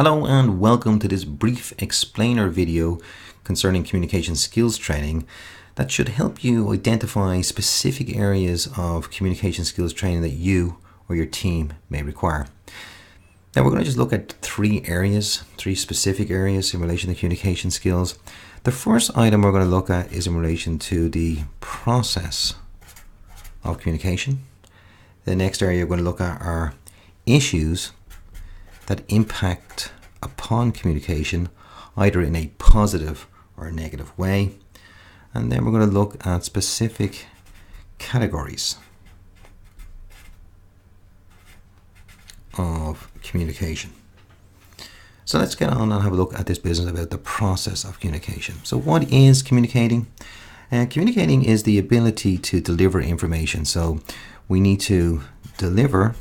Hello and welcome to this brief explainer video concerning communication skills training that should help you identify specific areas of communication skills training that you or your team may require. Now we're going to just look at three specific areas in relation to communication skills. The first item we're going to look at is in relation to the process of communication. The next area we're going to look at are issues that impact upon communication either in a positive or a negative way. And then we're going to look at specific categories of communication. So let's get on and have a look at this business about the process of communication. So what is communicating? Communicating is the ability to deliver information. So we need to deliver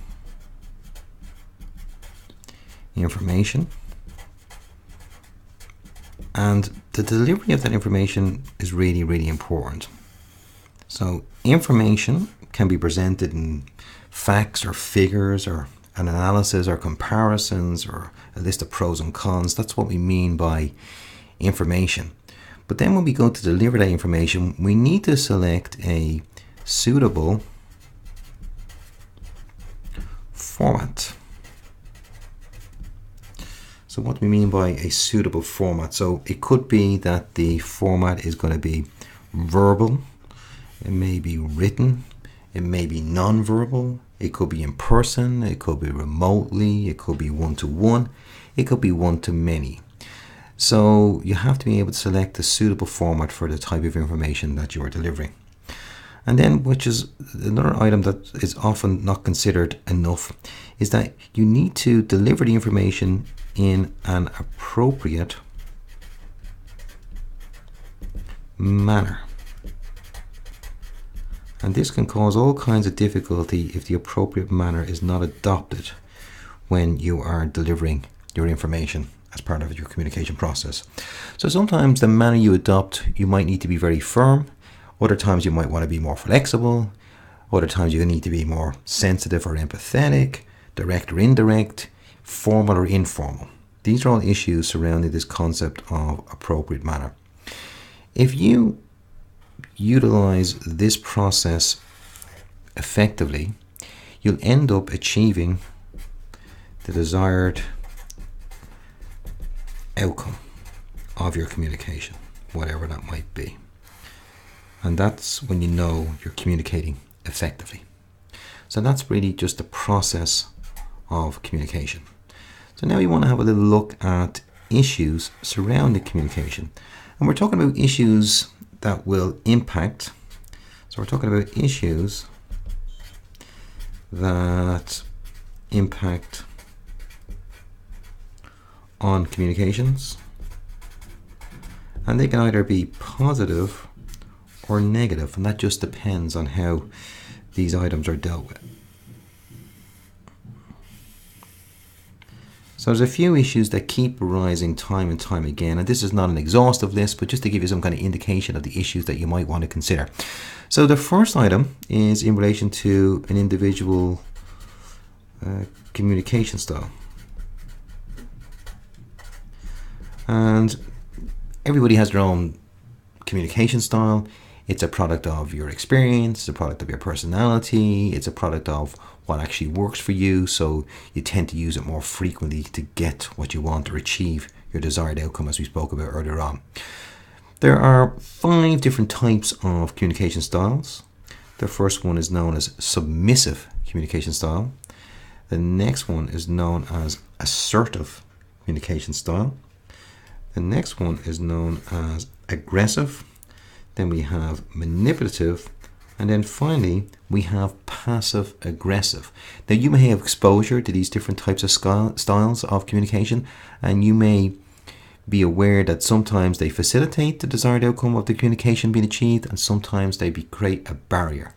information, and the delivery of that information is really important. So information can be presented in facts or figures or an analysis or comparisons or a list of pros and cons. That's what we mean by information. But then when we go to deliver that information, we need to select a suitable format. So what do we mean by a suitable format? So it could be that the format is going to be verbal, it may be written, it may be non-verbal, it could be in person, it could be remotely, it could be one-to-one, it could be one-to-many. So you have to be able to select a suitable format for the type of information that you are delivering. And then, which is another item that is often not considered enough, is that you need to deliver the information in an appropriate manner. And this can cause all kinds of difficulty if the appropriate manner is not adopted when you are delivering your information as part of your communication process. So sometimes the manner you adopt, you might need to be very firm. Other times you might want to be more flexible. Other times you need to be more sensitive or empathetic, direct or indirect, formal or informal. These are all issues surrounding this concept of appropriate manner. If you utilize this process effectively, you'll end up achieving the desired outcome of your communication, whatever that might be. And that's when you know you're communicating effectively. So that's really just the process of communication. So now we want to have a little look at issues surrounding communication. And we're talking about issues that will impact. So we're talking about issues that impact on communications. And they can either be positive or negative, and that just depends on how these items are dealt with. So there's a few issues that keep arising time and time again, and this is not an exhaustive list, but just to give you some kind of indication of the issues that you might want to consider. So the first item is in relation to an individual communication style. And everybody has their own communication style. It's a product of your experience, it's a product of your personality, it's a product of what actually works for you, so you tend to use it more frequently to get what you want or achieve your desired outcome, as we spoke about earlier on. There are 5 different types of communication styles. The first one is known as submissive communication style. The next one is known as assertive communication style. The next one is known as aggressive. Then we have manipulative, and then finally we have passive aggressive. Now you may have exposure to these different types of styles of communication, and you may be aware that sometimes they facilitate the desired outcome of the communication being achieved, and sometimes they create a barrier.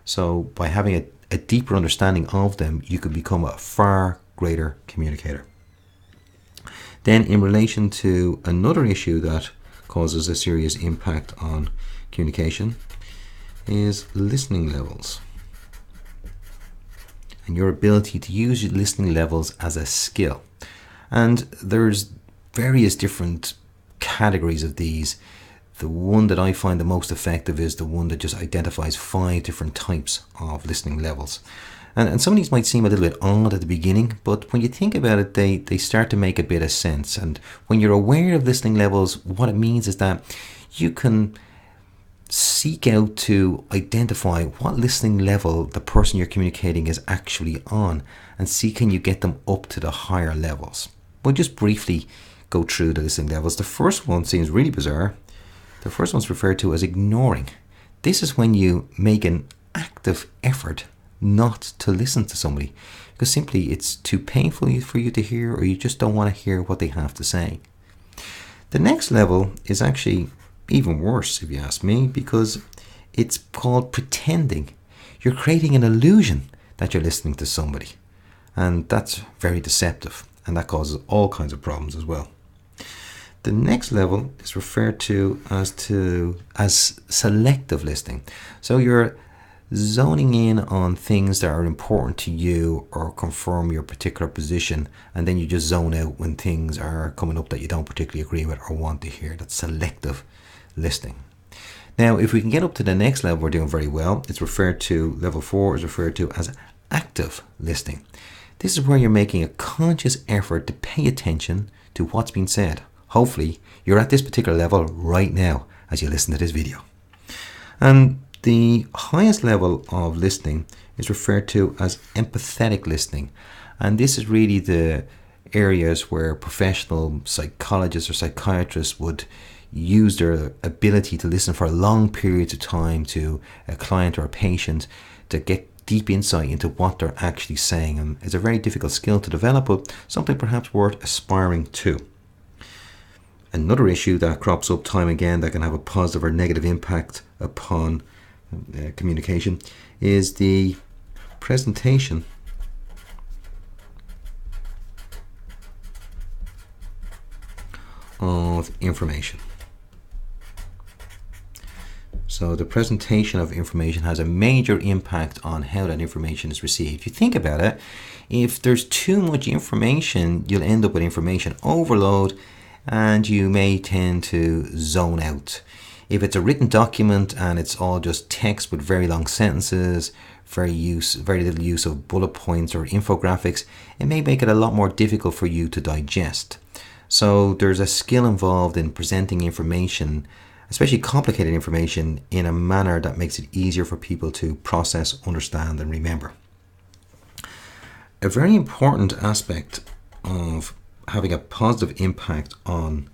So by having a deeper understanding of them, you could become a far greater communicator. Then in relation to another issue that causes a serious impact on communication is listening levels. and your ability to use your listening levels as a skill. And there's various different categories of these. The one that I find the most effective is the one that just identifies 5 different types of listening levels. And some of these might seem a little bit odd at the beginning, but when you think about it, they start to make a bit of sense. And when you're aware of listening levels, what it means is that you can seek out to identify what listening level the person you're communicating is actually on, and see can you get them up to the higher levels. We'll just briefly go through the listening levels. The first one seems really bizarre. The first one's referred to as ignoring. This is when you make an active effort not to listen to somebody because simply it's too painful for you to hear, or you just don't want to hear what they have to say. The next level is actually even worse, if you ask me, because it's called pretending. You're creating an illusion that you're listening to somebody, and that's very deceptive, and that causes all kinds of problems as well. The next level is referred to as selective listening. So you're zoning in on things that are important to you or confirm your particular position, and then you just zone out when things are coming up that you don't particularly agree with or want to hear. That's selective listening. Now, if we can get up to the next level, we're doing very well. It's referred to, level 4 is referred to as active listening. This is where you're making a conscious effort to pay attention to what's being said. Hopefully, you're at this particular level right now as you listen to this video. And the highest level of listening is referred to as empathetic listening. And this is really the areas where professional psychologists or psychiatrists would use their ability to listen for long periods of time to a client or a patient to get deep insight into what they're actually saying. And it's a very difficult skill to develop, but something perhaps worth aspiring to. Another issue that crops up time again that can have a positive or negative impact upon communication is the presentation of information. So the presentation of information has a major impact on how that information is received. If you think about it, if there's too much information, you'll end up with information overload, and you may tend to zone out. If it's a written document and it's all just text with very long sentences, very little use of bullet points or infographics, it may make it a lot more difficult for you to digest. So there's a skill involved in presenting information, especially complicated information, in a manner that makes it easier for people to process, understand, and remember. A very important aspect of having a positive impact on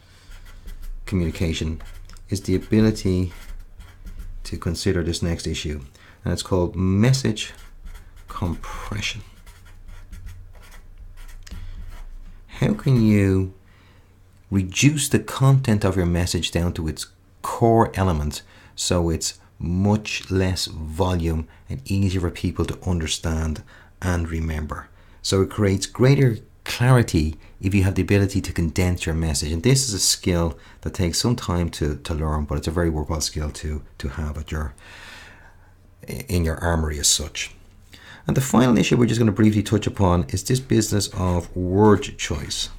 communication is the ability to consider this next issue, and it's called message compression. How can you reduce the content of your message down to its core element so it's much less volume and easier for people to understand and remember? So it creates greater clarity if you have the ability to condense your message. And this is a skill that takes some time to learn, but it's a very worthwhile skill to have in your armory as such. And the final issue we're just going to briefly touch upon is this business of word choice.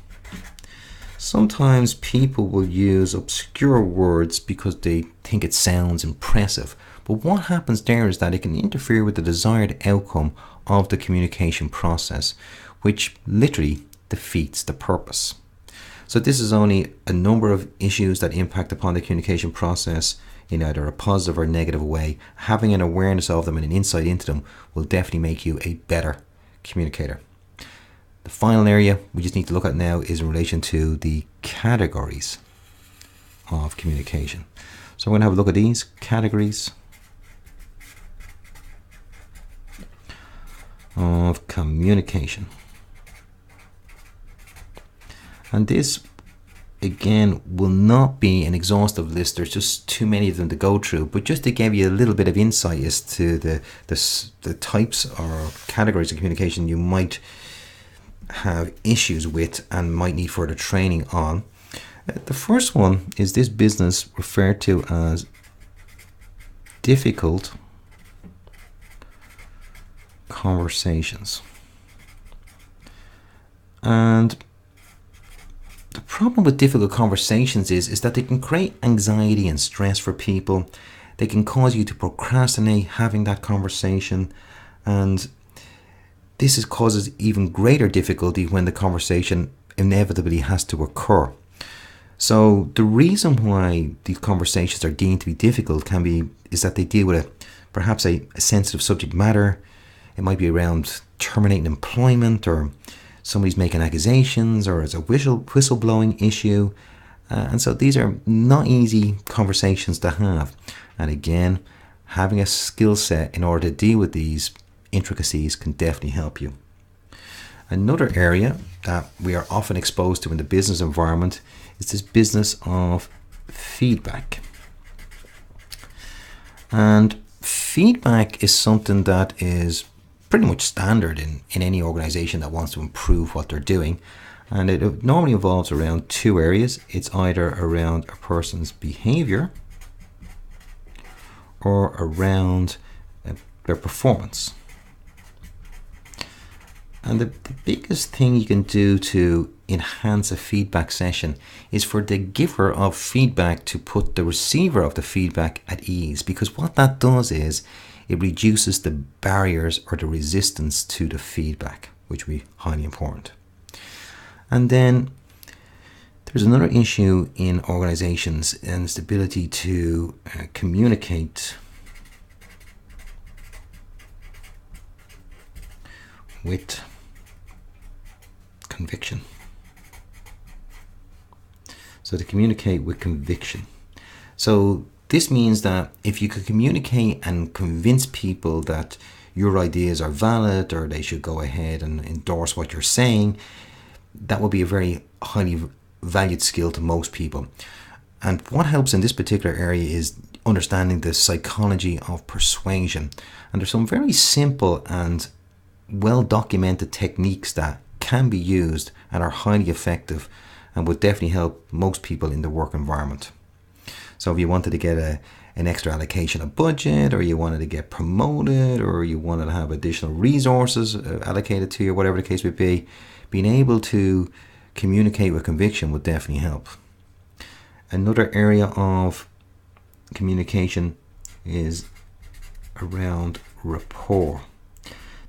Sometimes people will use obscure words because they think it sounds impressive. But what happens there is that it can interfere with the desired outcome of the communication process, which literally defeats the purpose. So this is only a number of issues that impact upon the communication process in either a positive or negative way. Having an awareness of them and an insight into them will definitely make you a better communicator. The final area we just need to look at now is in relation to the categories of communication. So we're going to have a look at these categories of communication. And this, again, will not be an exhaustive list. There's just too many of them to go through. But just to give you a little bit of insight as to the types or categories of communication you might have issues with and might need further training on. The first one is this business referred to as difficult conversations. And problem with difficult conversations is that they can create anxiety and stress for people. They can cause you to procrastinate having that conversation, and this causes even greater difficulty when the conversation inevitably has to occur. So the reason why these conversations are deemed to be difficult is that they deal with perhaps a sensitive subject matter. It might be around terminating employment, or somebody's making accusations, or it's a whistleblowing issue. And so these are not easy conversations to have. And again, having a skill set in order to deal with these intricacies can definitely help you. Another area that we are often exposed to in the business environment is this business of feedback. And feedback is something that is pretty much standard in any organization that wants to improve what they're doing. And it normally involves around two areas. It's either around a person's behavior or around their performance. And the biggest thing you can do to enhance a feedback session is for the giver of feedback to put the receiver of the feedback at ease, because what that does is it reduces the barriers or the resistance to the feedback, which will be highly important. And then there's another issue in organizations, and it's the ability to communicate with conviction. So to communicate with conviction. So this means that if you could communicate and convince people that your ideas are valid or they should go ahead and endorse what you're saying, that would be a very highly valued skill to most people. And what helps in this particular area is understanding the psychology of persuasion. And there's some very simple and well-documented techniques that can be used and are highly effective and would definitely help most people in the work environment. So if you wanted to get an extra allocation of budget, or you wanted to get promoted, or you wanted to have additional resources allocated to you, whatever the case may be, being able to communicate with conviction would definitely help. Another area of communication is around rapport.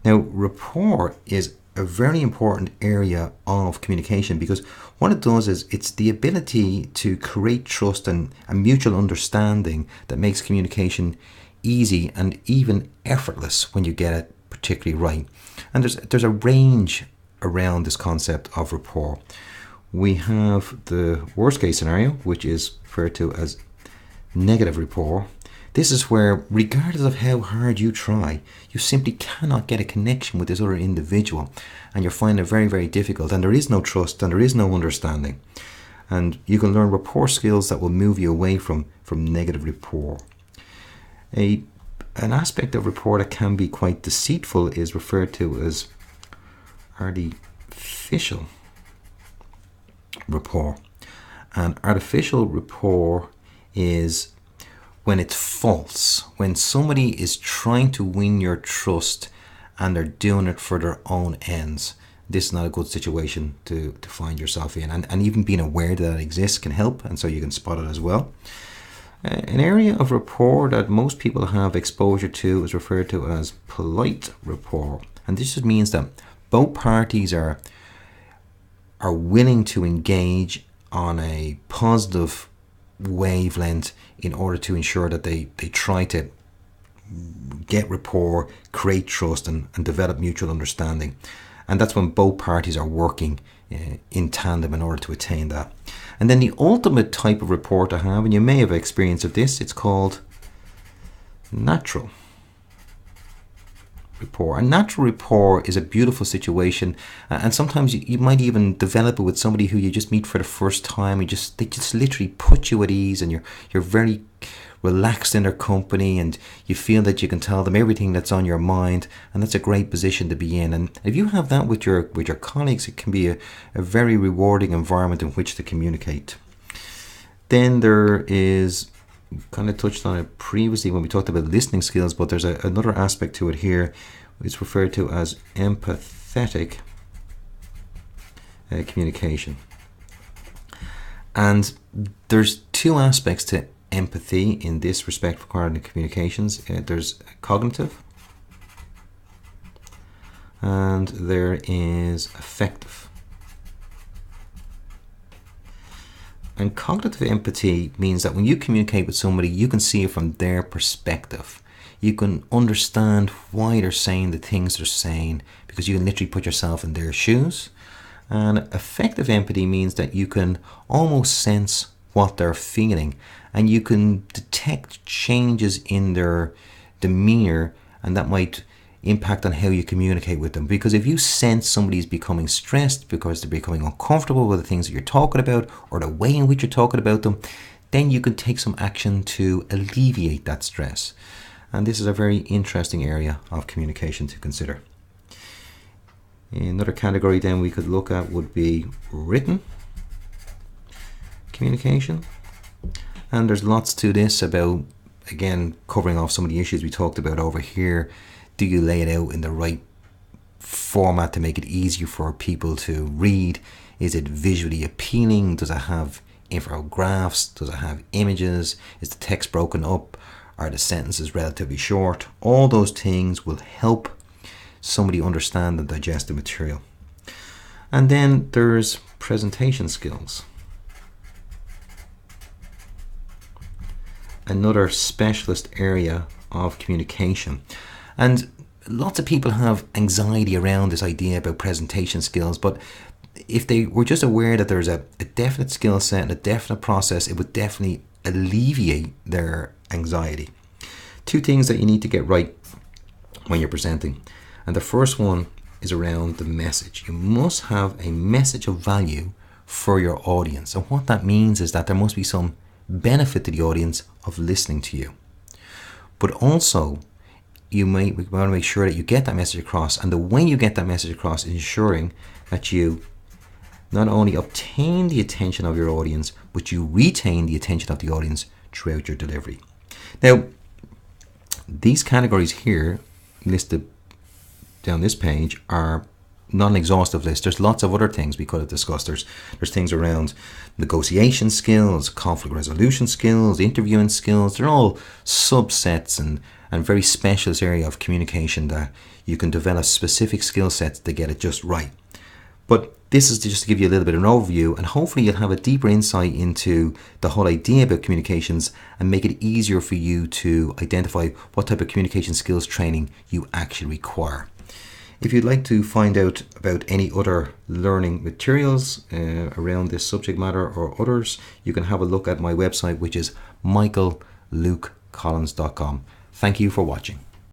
Now, rapport is a very important area of communication, because what it does is it's the ability to create trust and a mutual understanding that makes communication easy and even effortless when you get it particularly right. And there's a range around this concept of rapport. We have the worst case scenario, which is referred to as negative rapport. This is where, regardless of how hard you try, you simply cannot get a connection with this other individual, and you're finding it very, very difficult, and there is no trust and there is no understanding. And you can learn rapport skills that will move you away from negative rapport. An aspect of rapport that can be quite deceitful is referred to as artificial rapport. And artificial rapport is when it's false, when somebody is trying to win your trust and they're doing it for their own ends. This is not a good situation to find yourself in. And even being aware that it exists can help, and so you can spot it as well. An area of rapport that most people have exposure to is referred to as polite rapport. And this just means that both parties are willing to engage on a positive wavelength in order to ensure that they try to get rapport, create trust, and develop mutual understanding. And that's when both parties are working in tandem in order to attain that. And then the ultimate type of rapport to have, and you may have experience of this, it's called natural rapport. And natural rapport is a beautiful situation, and sometimes you might even develop it with somebody who you just meet for the first time. They just literally put you at ease, and you're very relaxed in their company, and you feel that you can tell them everything that's on your mind, and that's a great position to be in. And if you have that with your colleagues, it can be a very rewarding environment in which to communicate. Then there is, kind of touched on it previously when we talked about listening skills, but there's another aspect to it here. It's referred to as empathetic communication. And there's two aspects to empathy in this respect regarding communications. There's cognitive and there is affective. And cognitive empathy means that when you communicate with somebody, you can see it from their perspective. You can understand why they're saying the things they're saying because you can literally put yourself in their shoes. And affective empathy means that you can almost sense what they're feeling and you can detect changes in their demeanor, and that might impact on how you communicate with them. Because if you sense somebody's becoming stressed because they're becoming uncomfortable with the things that you're talking about or the way in which you're talking about them, then you can take some action to alleviate that stress. And this is a very interesting area of communication to consider. Another category then we could look at would be written communication. And there's lots to this about, again, covering off some of the issues we talked about over here. Do you lay it out in the right format to make it easier for people to read? Is it visually appealing? Does it have infographics? Does it have images? Is the text broken up? Are the sentences relatively short? All those things will help somebody understand and digest the material. And then there's presentation skills. Another specialist area of communication. And lots of people have anxiety around this idea about presentation skills, but if they were just aware that there's a definite skill set and a definite process, it would definitely alleviate their anxiety. Two things that you need to get right when you're presenting. And the first one is around the message. You must have a message of value for your audience. And what that means is that there must be some benefit to the audience of listening to you. But also, you want to make sure that you get that message across. And the way you get that message across is ensuring that you not only obtain the attention of your audience, but you retain the attention of the audience throughout your delivery. Now, these categories here listed down this page are not an exhaustive list. There's lots of other things we could have discussed. There's things around negotiation skills, conflict resolution skills, interviewing skills. They're all subsets and very specialist area of communication that you can develop specific skill sets to get it just right. But this is just to give you a little bit of an overview, and hopefully you'll have a deeper insight into the whole idea about communications and make it easier for you to identify what type of communication skills training you actually require. If you'd like to find out about any other learning materials around this subject matter or others, you can have a look at my website, which is michaellukecollins.com. Thank you for watching.